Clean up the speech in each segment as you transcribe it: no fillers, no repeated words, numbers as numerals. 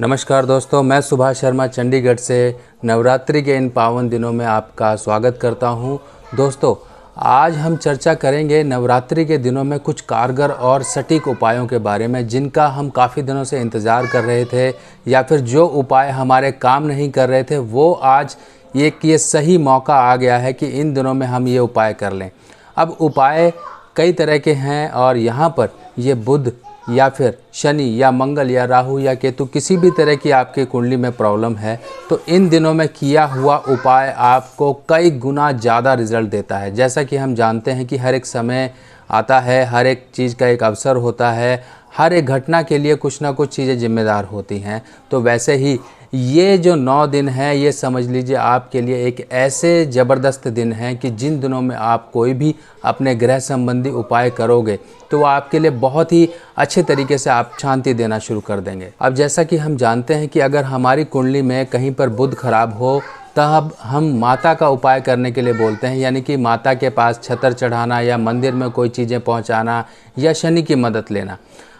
नमस्कार दोस्तों, मैं सुभाष शर्मा चंडीगढ़ से नवरात्रि के इन पावन दिनों में आपका स्वागत करता हूं। दोस्तों, आज हम चर्चा करेंगे नवरात्रि के दिनों में कुछ कारगर और सटीक उपायों के बारे में, जिनका हम काफ़ी दिनों से इंतज़ार कर रहे थे या फिर जो उपाय हमारे काम नहीं कर रहे थे, वो आज ये सही मौका आ गया है कि इन दिनों में हम ये उपाय कर लें। अब उपाय कई तरह के हैं और यहाँ पर ये बुध या फिर शनि या मंगल या राहु या केतु किसी भी तरह की आपकी कुंडली में प्रॉब्लम है तो इन दिनों में किया हुआ उपाय आपको कई गुना ज़्यादा रिजल्ट देता है। जैसा कि हम जानते हैं कि हर एक समय आता है, हर एक चीज़ का एक अवसर होता है, हर एक घटना के लिए कुछ ना कुछ चीज़ें जिम्मेदार होती हैं। तो वैसे ही ये जो 9 दिन हैं, ये समझ लीजिए आपके लिए एक ऐसे ज़बरदस्त दिन हैं कि जिन दिनों में आप कोई भी अपने ग्रह संबंधी उपाय करोगे तो वो आपके लिए बहुत ही अच्छे तरीके से आप शांति देना शुरू कर देंगे। अब जैसा कि हम जानते हैं कि अगर हमारी कुंडली में कहीं पर बुध खराब हो तब हम माता का उपाय करने के लिए बोलते हैं, यानी कि माता के पास छतर चढ़ाना या मंदिर में कोई चीज़ें पहुंचाना या शनि की मदद लेना।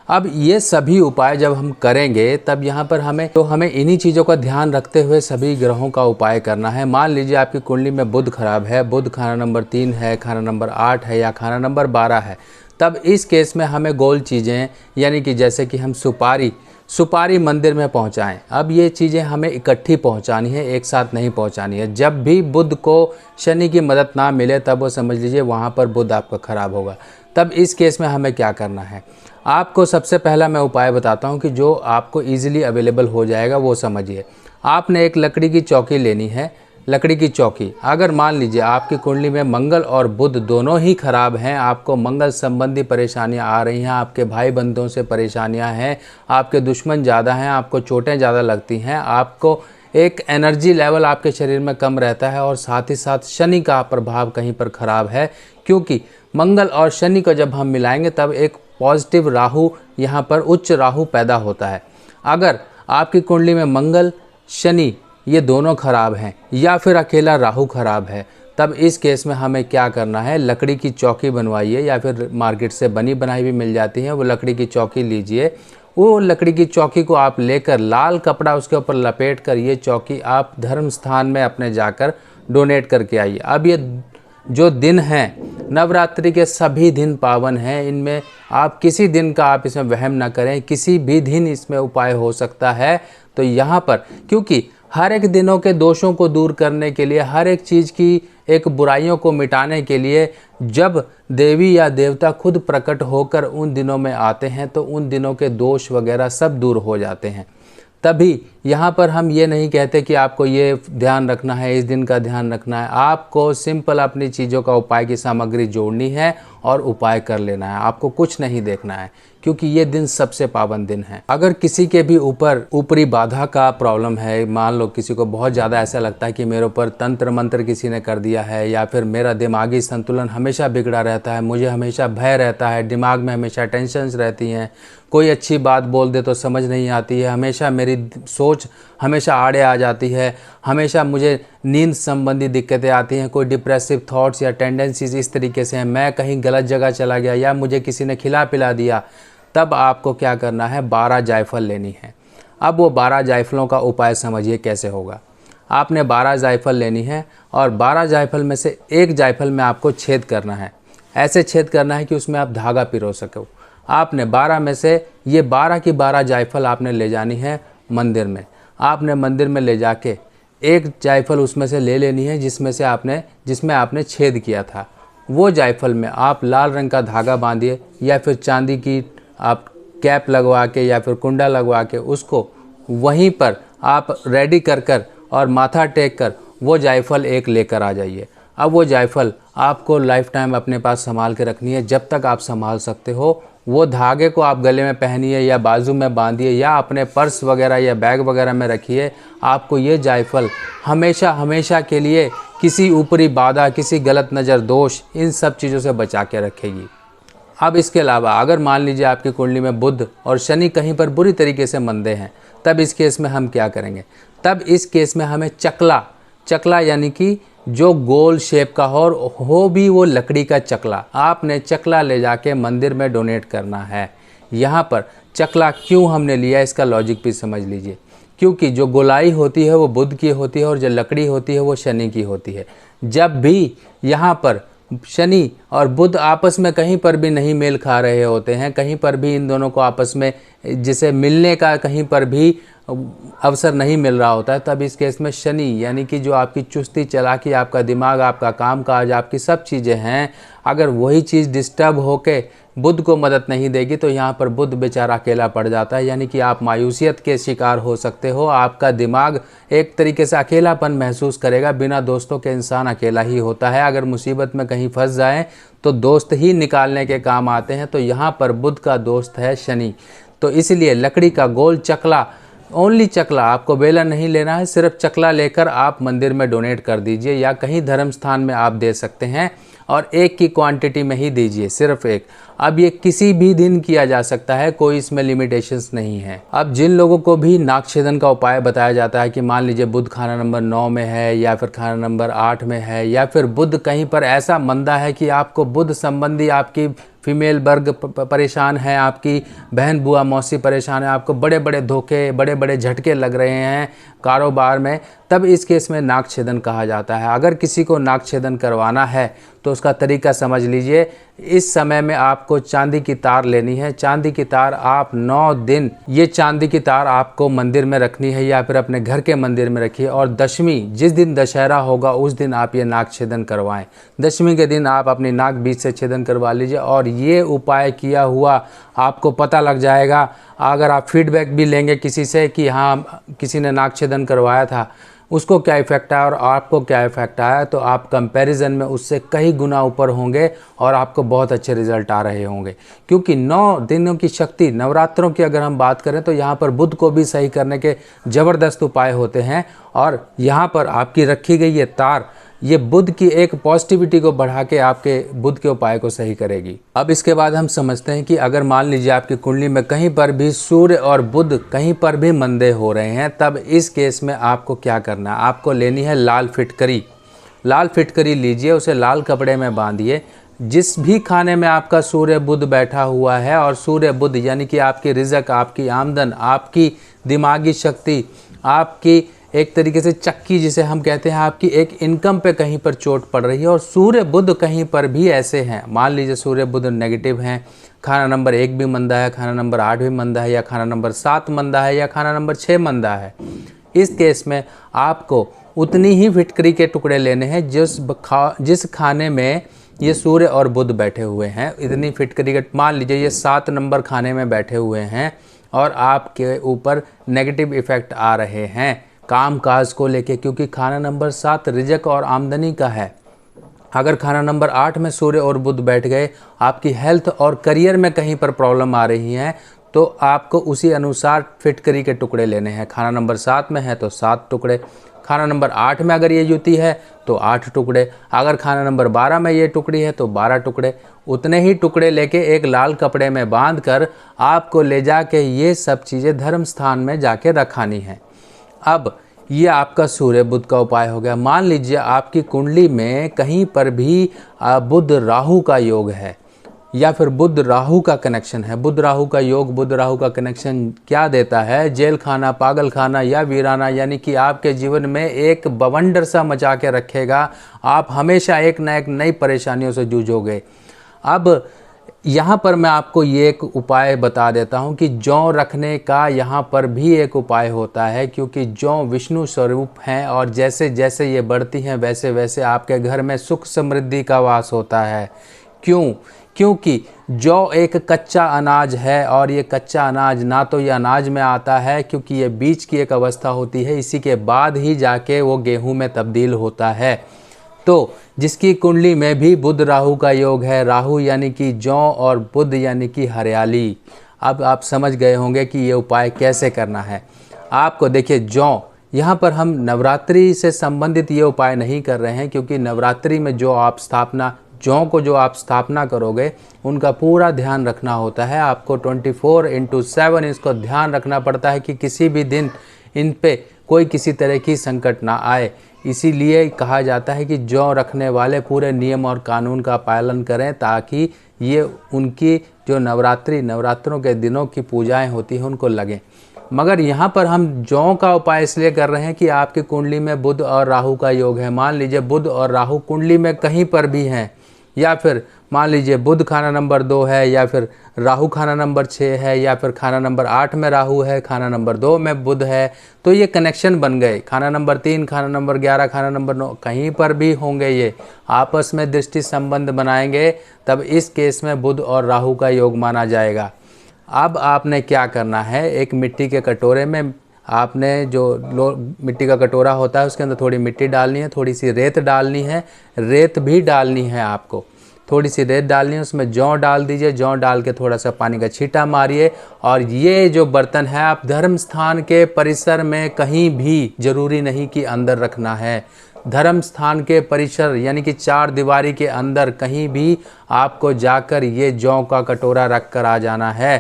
अब ये सभी उपाय जब हम करेंगे तब यहाँ पर हमें इन्हीं चीज़ों का ध्यान रखते हुए सभी ग्रहों का उपाय करना है। मान लीजिए आपकी कुंडली में बुध खराब है, बुध खाना नंबर 3 है, खाना नंबर 8 है या खाना नंबर 12 है, तब इस केस में हमें गोल चीज़ें यानी कि जैसे कि हम सुपारी मंदिर में पहुंचाएं। अब ये चीज़ें हमें इकट्ठी पहुंचानी है, एक साथ नहीं पहुंचानी है। जब भी बुध को शनि की मदद ना मिले तब वो समझ लीजिए वहाँ पर बुध आपका ख़राब होगा। तब इस केस में हमें क्या करना है, आपको सबसे पहला मैं उपाय बताता हूँ कि जो आपको ईजिली अवेलेबल हो जाएगा वो समझिए। आपने एक लकड़ी की चौकी लेनी है। लकड़ी की चौकी, अगर मान लीजिए आपकी कुंडली में मंगल और बुध दोनों ही खराब हैं, आपको मंगल संबंधी परेशानियां आ रही हैं, आपके भाई बंधुओं से परेशानियां हैं, आपके दुश्मन ज़्यादा हैं, आपको चोटें ज़्यादा लगती हैं, आपको एक एनर्जी लेवल आपके शरीर में कम रहता है और साथ ही साथ शनि का प्रभाव कहीं पर ख़राब है, क्योंकि मंगल और शनि को जब हम मिलाएंगे तब एक पॉजिटिव राहु, यहाँ पर उच्च राहु पैदा होता है। अगर आपकी कुंडली में मंगल शनि ये दोनों खराब हैं या फिर अकेला राहु खराब है, तब इस केस में हमें क्या करना है, लकड़ी की चौकी बनवाइए या फिर मार्केट से बनी बनाई भी मिल जाती है, वो लकड़ी की चौकी लीजिए। वो लकड़ी की चौकी को आप लेकर लाल कपड़ा उसके ऊपर लपेट कर ये चौकी आप धर्म स्थान में अपने जाकर डोनेट करके आइए। अब ये जो दिन हैं, नवरात्रि के सभी दिन पावन हैं, इनमें आप किसी दिन का आप इसमें वहम ना करें, किसी भी दिन इसमें उपाय हो सकता है। तो यहाँ पर क्योंकि हर एक दिनों के दोषों को दूर करने के लिए, हर एक चीज़ की एक बुराइयों को मिटाने के लिए जब देवी या देवता खुद प्रकट होकर उन दिनों में आते हैं तो उन दिनों के दोष वगैरह सब दूर हो जाते हैं। तभी यहाँ पर हम ये नहीं कहते कि आपको ये ध्यान रखना है, इस दिन का ध्यान रखना है। आपको सिंपल अपनी चीज़ों का उपाय की सामग्री जोड़नी है और उपाय कर लेना है, आपको कुछ नहीं देखना है, क्योंकि ये दिन सबसे पावन दिन है। अगर किसी के भी ऊपर ऊपरी बाधा का प्रॉब्लम है, मान लो किसी को बहुत ज़्यादा ऐसा लगता है कि मेरे ऊपर तंत्र मंत्र किसी ने कर दिया है, या फिर मेरा दिमागी संतुलन हमेशा बिगड़ा रहता है, मुझे हमेशा भय रहता है, दिमाग में हमेशा टेंशन्स रहती हैं, कोई अच्छी बात बोल दे तो समझ नहीं आती है, हमेशा मेरी सोच हमेशा आड़े आ जाती है, हमेशा मुझे नींद संबंधी दिक्कतें आती हैं, कोई डिप्रेसिव थॉट्स या टेंडेंसीज इस तरीके से हैं, मैं कहीं गलत जगह चला गया या मुझे किसी ने खिला पिला दिया, तब आपको क्या करना है, 12 जायफल लेनी है। अब वो 12 जायफलों का उपाय समझिए कैसे होगा। आपने 12 जायफल लेनी है और 12 जायफल में से एक जायफल में आपको छेद करना है। ऐसे छेद करना है कि उसमें आप धागा पिरो सको। आपने 12 में से ये 12 की 12 जायफल आपने ले जानी है मंदिर में। आपने मंदिर में ले जाके एक जायफल उसमें से ले लेनी है जिसमें आपने छेद किया था। वो जायफल में आप लाल रंग का धागा बांधिए या फिर चांदी की आप कैप लगवा के या फिर कुंडा लगवा के उसको वहीं पर आप रेडी कर और माथा टेक कर वो जायफल एक लेकर आ जाइए। अब वो जायफल आपको लाइफ टाइम अपने पास संभाल के रखनी है, जब तक आप संभाल सकते हो। वो धागे को आप गले में पहनिए या बाजू में बांधिए या अपने पर्स वगैरह या बैग वगैरह में रखिए। आपको ये जायफल हमेशा हमेशा के लिए किसी ऊपरी बाधा, किसी गलत नज़र, दोष, इन सब चीज़ों से बचा के रखेगी। अब इसके अलावा अगर मान लीजिए आपकी कुंडली में बुध और शनि कहीं पर बुरी तरीके से मंदे हैं, तब इस केस में हम क्या करेंगे, तब इस केस में हमें चकला यानी कि जो गोल शेप का हो भी वो लकड़ी का चकला, आपने चकला ले जाके मंदिर में डोनेट करना है। यहाँ पर चकला क्यों हमने लिया, इसका लॉजिक भी समझ लीजिए। क्योंकि जो गोलाई होती है वो बुध की होती है और जो लकड़ी होती है वो शनि की होती है। जब भी यहाँ पर शनि और बुध आपस में कहीं पर भी नहीं मेल खा रहे होते हैं, कहीं पर भी इन दोनों को आपस में जिसे मिलने का कहीं पर भी अवसर नहीं मिल रहा होता है, तब इस केस में शनि यानी कि जो आपकी चुस्ती चालाकी, आपका दिमाग, आपका कामकाज, आपकी सब चीज़ें हैं, अगर वही चीज़ डिस्टर्ब होके बुध को मदद नहीं देगी तो यहाँ पर बुध बेचारा अकेला पड़ जाता है, यानी कि आप मायूसियत के शिकार हो सकते हो। आपका दिमाग एक तरीके से अकेलापन महसूस करेगा। बिना दोस्तों के इंसान अकेला ही होता है। अगर मुसीबत में कहीं फंस जाए तो दोस्त ही निकालने के काम आते हैं। तो यहाँ पर बुध का दोस्त है शनि। तो इसलिए लकड़ी का गोल चकला, ओनली चकला, आपको बेलन नहीं लेना है, सिर्फ चकला लेकर आप मंदिर में डोनेट कर दीजिए या कहीं धर्म स्थान में आप दे सकते हैं, और एक की क्वांटिटी में ही दीजिए, सिर्फ एक। अब ये किसी भी दिन किया जा सकता है, कोई इसमें लिमिटेशंस नहीं है। अब जिन लोगों को भी नागछेदन का उपाय बताया जाता है कि मान लीजिए बुध खाना नंबर 9 में है या फिर खाना नंबर 8 में है, या फिर बुध कहीं पर ऐसा मंदा है कि आपको बुध संबंधी आपकी फीमेल वर्ग परेशान है, आपकी बहन बुआ मौसी परेशान है, आपको बड़े बड़े धोखे, बड़े बड़े झटके लग रहे हैं कारोबार में, तब इस केस में नागछेदन कहा जाता है। अगर किसी को नागछेदन करवाना है तो उसका तरीका समझ लीजिए। इस समय में आपको चांदी की तार लेनी है। चांदी की तार आप 9 दिन, ये चांदी की तार आपको मंदिर में रखनी है या फिर अपने घर के मंदिर में रखिए, और दशमी, जिस दिन दशहरा होगा उस दिन आप ये नागछेदन करवाएं। दशमी के दिन आप अपनी नाक बीच से छेदन करवा लीजिए, और ये उपाय किया हुआ आपको पता लग जाएगा। अगर आप फीडबैक भी लेंगे किसी से कि हाँ किसी ने नागछेदन करवाया था, उसको क्या इफ़ेक्ट आया और आपको क्या इफ़ेक्ट आया, तो आप कंपैरिजन में उससे कई गुना ऊपर होंगे और आपको बहुत अच्छे रिजल्ट आ रहे होंगे। क्योंकि 9 दिनों की शक्ति, नवरात्रों की अगर हम बात करें तो यहाँ पर बुध को भी सही करने के ज़बरदस्त उपाय होते हैं, और यहाँ पर आपकी रखी गई ये तार, ये बुध की एक पॉजिटिविटी को बढ़ा के आपके बुध के उपाय को सही करेगी। अब इसके बाद हम समझते हैं कि अगर मान लीजिए आपकी कुंडली में कहीं पर भी सूर्य और बुध कहीं पर भी मंदे हो रहे हैं, तब इस केस में आपको क्या करना है, आपको लेनी है लाल फिटकरी। लाल फिटकरी लीजिए, उसे लाल कपड़े में बांधिए। जिस भी खाने में आपका सूर्य बुध बैठा हुआ है, और सूर्य बुध यानी कि आपकी रिज़क, आपकी आमदन, आपकी दिमागी शक्ति, आपकी एक तरीके से चक्की जिसे हम कहते हैं, आपकी एक इनकम पे कहीं पर चोट पड़ रही है और सूर्य बुध कहीं पर भी ऐसे हैं, मान लीजिए सूर्य बुध नेगेटिव हैं, खाना नंबर 1 भी मंदा है, खाना नंबर 8 भी मंदा है, या खाना नंबर 7 मंदा है, या खाना नंबर 6 मंदा है, इस केस में आपको उतनी ही फिटकरी के टुकड़े लेने हैं जिस खाने में ये सूर्य और बुध बैठे हुए हैं। इतनी फिटकरी के, मान लीजिए ये 7 नंबर खाने में बैठे हुए हैं और आपके ऊपर नेगेटिव इफ़ेक्ट आ रहे हैं काम काज को लेके, क्योंकि खाना नंबर 7 रिजक और आमदनी का है। अगर खाना नंबर 8 में सूर्य और बुध बैठ गए, आपकी हेल्थ और करियर में कहीं पर प्रॉब्लम आ रही है, तो आपको उसी अनुसार फिटकरी के टुकड़े लेने हैं। खाना नंबर 7 में है तो 7 टुकड़े, खाना नंबर 8 में अगर ये युति है तो 8 टुकड़े, अगर खाना नंबर 12 में ये टुकड़ी है तो 12 टुकड़े। उतने ही टुकड़े लेके एक लाल कपड़े में बांध कर आपको ले जाके ये सब चीज़ें धर्म स्थान में जाके रखानी है। अब ये आपका सूर्य बुध का उपाय हो गया। मान लीजिए आपकी कुंडली में कहीं पर भी बुध राहु का योग है या फिर बुध राहु का कनेक्शन है। बुध राहु का योग, बुध राहु का कनेक्शन क्या देता है? जेल खाना, पागल खाना या वीराना, यानी कि आपके जीवन में एक बवंडर सा मचा के रखेगा। आप हमेशा एक न एक नई परेशानियों से जूझोगे। अब यहाँ पर मैं आपको ये एक उपाय बता देता हूँ कि जौ रखने का यहाँ पर भी एक उपाय होता है, क्योंकि जौ विष्णु स्वरूप हैं और जैसे जैसे ये बढ़ती हैं वैसे वैसे आपके घर में सुख समृद्धि का वास होता है। क्यों? क्योंकि जौ एक कच्चा अनाज है और ये कच्चा अनाज ना तो ये अनाज में आता है, क्योंकि ये बीज की एक अवस्था होती है, इसी के बाद ही जाके वो गेहूँ में तब्दील होता है। तो जिसकी कुंडली में भी बुध राहु का योग है, राहु यानी कि जौ और बुध यानी कि हरियाली, अब आप समझ गए होंगे कि ये उपाय कैसे करना है। आपको देखिए जौ, यहाँ पर हम नवरात्रि से संबंधित ये उपाय नहीं कर रहे हैं, क्योंकि नवरात्रि में जो आप स्थापना, जौ को जो आप स्थापना करोगे उनका पूरा ध्यान रखना होता है। आपको 24/7 इसको ध्यान रखना पड़ता है कि किसी भी दिन इन पे कोई किसी तरह की संकट ना आए। इसीलिए कहा जाता है कि जौ रखने वाले पूरे नियम और कानून का पालन करें, ताकि ये उनकी जो नवरात्रों के दिनों की पूजाएं होती हैं उनको लगें। मगर यहाँ पर हम जौ का उपाय इसलिए कर रहे हैं कि आपकी कुंडली में बुध और राहु का योग है। मान लीजिए बुध और राहु कुंडली में कहीं पर भी हैं, या फिर मान लीजिए बुध खाना नंबर 2 है, या फिर राहु खाना नंबर 6 है, या फिर खाना नंबर 8 में राहु है, खाना नंबर 2 में बुध है, तो ये कनेक्शन बन गए। खाना नंबर 3, खाना नंबर 11, खाना नंबर 9 कहीं पर भी होंगे, ये आपस में दृष्टि संबंध बनाएंगे, तब इस केस में बुध और राहु का योग माना जाएगा। अब आपने क्या करना है, एक मिट्टी के कटोरे में आपने जो मिट्टी का कटोरा होता है उसके अंदर थोड़ी मिट्टी डालनी है, थोड़ी सी रेत डालनी है, रेत भी डालनी है आपको, थोड़ी सी रेत डालनी है, उसमें जौ डाल दीजिए, जौ डाल के थोड़ा सा पानी का छींटा मारिए। और ये जो बर्तन है आप धर्म स्थान के परिसर में कहीं भी, जरूरी नहीं कि अंदर रखना है, धर्म स्थान के परिसर यानी कि 4 दीवारी के अंदर कहीं भी आपको जाकर ये जौ का कटोरा रख कर आ जाना है।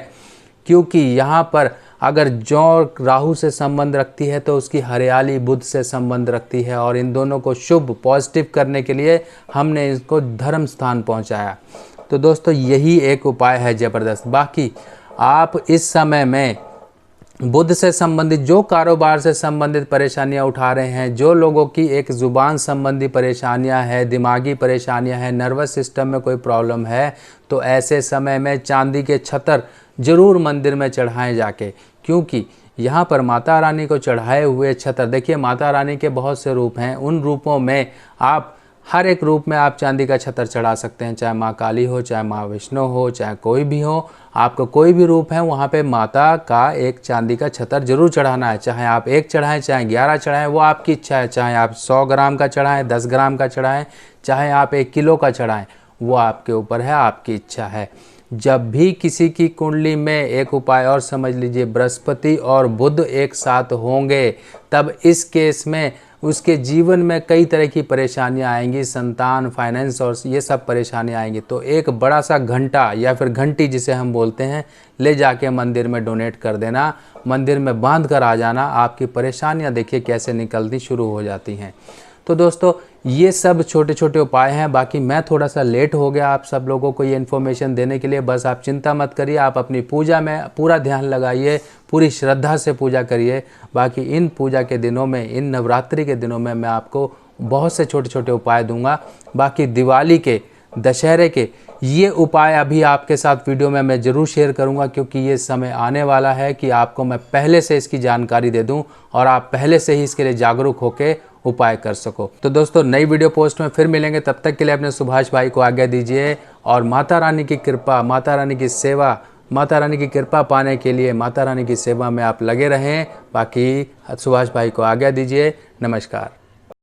क्योंकि यहाँ पर अगर जौ राहु से संबंध रखती है तो उसकी हरियाली बुध से संबंध रखती है, और इन दोनों को शुभ पॉजिटिव करने के लिए हमने इसको धर्म स्थान पहुँचाया। तो दोस्तों यही एक उपाय है ज़बरदस्त। बाकी आप इस समय में बुध से संबंधित जो कारोबार से संबंधित परेशानियां उठा रहे हैं, जो लोगों की एक ज़ुबान संबंधी परेशानियां हैं, दिमागी परेशानियां हैं, नर्वस सिस्टम में कोई प्रॉब्लम है, तो ऐसे समय में चांदी के छतर ज़रूर मंदिर में चढ़ाएं जाके। क्योंकि यहाँ पर माता रानी को चढ़ाए हुए छतर, देखिए माता रानी के बहुत से रूप हैं, उन रूपों में आप हर एक रूप में आप चांदी का छतर चढ़ा सकते हैं, चाहे माँ काली हो, चाहे माँ विष्णु हो, चाहे कोई भी हो, आपका कोई भी रूप है वहाँ पे माता का एक चांदी का छतर जरूर चढ़ाना है। चाहे आप 1 चढ़ाएं, चाहे 11 चढ़ाएं, वो आपकी इच्छा है। चाहे आप 100 ग्राम का चढ़ाएं, 10 ग्राम का चढ़ाएं, चाहे आप 1 किलो का चढ़ाएं, वो आपके ऊपर है, आपकी इच्छा है। जब भी किसी की कुंडली में एक उपाय और समझ लीजिए, बृहस्पति और बुध एक साथ होंगे, तब इस केस में उसके जीवन में कई तरह की परेशानियां आएंगी, संतान, फाइनेंस और ये सब परेशानियां आएंगी। तो एक बड़ा सा घंटा या फिर घंटी जिसे हम बोलते हैं, ले जाके मंदिर में डोनेट कर देना, मंदिर में बांध कर आ जाना, आपकी परेशानियां देखिए कैसे निकलनी शुरू हो जाती हैं। तो दोस्तों ये सब छोटे छोटे उपाय हैं। बाकी मैं थोड़ा सा लेट हो गया आप सब लोगों को ये इन्फॉर्मेशन देने के लिए, बस आप चिंता मत करिए, आप अपनी पूजा में पूरा ध्यान लगाइए, पूरी श्रद्धा से पूजा करिए। बाकी इन पूजा के दिनों में, इन नवरात्रि के दिनों में मैं आपको बहुत से छोटे छोटे उपाय दूंगा। बाकी दिवाली के, दशहरे के ये उपाय अभी आपके साथ वीडियो में मैं ज़रूर शेयर करूंगा, क्योंकि ये समय आने वाला है कि आपको मैं पहले से इसकी जानकारी दे दूं और आप पहले से ही इसके लिए जागरूक होकर उपाय कर सको। तो दोस्तों नई वीडियो पोस्ट में फिर मिलेंगे, तब तक के लिए अपने सुभाष भाई को आज्ञा दीजिए। और माता रानी की कृपा, माता रानी की सेवा, माता रानी की कृपा पाने के लिए माता रानी की सेवा में आप लगे रहें। बाकी सुभाष भाई को आज्ञा दीजिए। नमस्कार।